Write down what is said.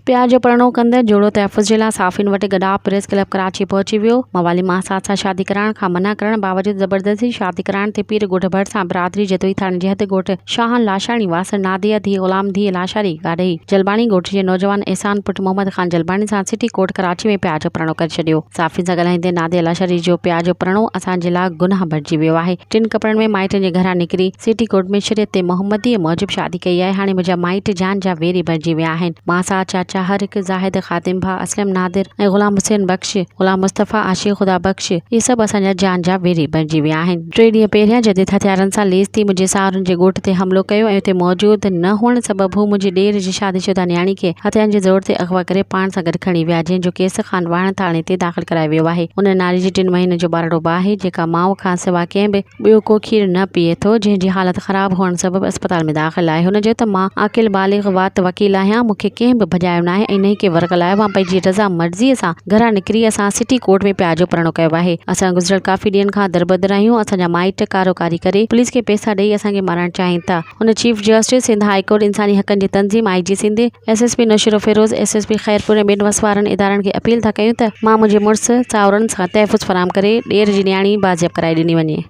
प्याज जो परणो कंदे जोड़ो तहफ़ुज़ जे लाइ साफ़िन वटि गॾा प्रेस क्लब कराची पहुची वियो। मवाली मासाद सां शादी कराइण खां मना करण बावजूद ज़बरदस्ती शादी कराइण ते पीर ॻोठ भर सां बिरादरी जदोई थाणे जे हद ॻोठ शाहन लाशाणी वासर नादिया धी ग़ुलाम धी लाशारी गाॾई जलबानी ॻोठ जे नौजवान एहसान पुट मोहम्मद ख़ान जलबानी सां सिटी कोर्ट कराची में प्याज जो परणो करे छॾियो। साफ़िन सां ॻाल्हाईंदे नादिया लाशारी जो प्याज जो परणो असांजे लाइ गुनाह बणिजी वियो आहे। टिन कपड़नि में माइटनि जे घरां निकिरी सिटी कोर्ट में शरीयत ते मोहम्मदीअ मूजिब शादी कई आहे। हाणे मुंहिंजा माइट जान जा वेरी बणिजी विया आहिनि। मासा चाचा हर हिकु ज़ाहिद ख़ातिम भा असलम नादिर ऐं ग़ुलाम हुसैन बख्श ग़ुलाम मुस्तफ़ा आशिक़ ख़ुदा बख्श इहे सभु असांजा जान जा वेरी बणिजी विया आहिनि। 3 ॾींहं पहिरियां जदीद हथियारनि सां लेस थी मुंहिंजे सावरनि जे ॻोठ ते हमिलो कयो ऐं उते मौजूद न हुअण सबबु हू मुंहिंजी ॾेर जी शादीशुदा न्याणी खे हथियारनि जे ज़ोर ते अगवा करे पाण सां गॾु खणी विया, जंहिंजो केस खान वाहण थाणे ते दाख़िल करायो वियो आहे। उन नारी जी 3 महीने जो ॿारड़ो आहे जेका माउ खां सवाइ कंहिं बि ॿियो को खीर न पीए थो, जंहिंजी हालत ख़राब हुअण सबबु अस्पताल में दाख़िल आहे। हुन चयो त मां आकिल बालिग़ वात वकील आहियां, मूंखे कंहिं बि भॼायो न आहे ऐं न ई के वरगलायो। मां पंहिंजी रज़ा मर्ज़ीअ सां घरां निकिरी असां सिटी कोर्ट में प्याज जो परणो कयो आहे। असां गुज़िरियल काफ़ी ॾींहंनि खां दरबदर आहियूं। असांजा माइट कारोकारी करे पुलिस खे पैसा ॾेई असांखे मारणु चाहिनि था। हुन chief justice Sindh high court इंसानी हक़नि जी तंज़ीम IG Sindh SSP नशीरो Firoz SSP Khairpur ऐं ॿिनि वसवारनि इदारनि खे अपील था कयूं त मां मुंहिंजे मुड़ुस सावरनि सां तहफ़ुज़ फराहम करे ॾेर जी न्याणी बाज़ियाब कराए ॾिनी वञे।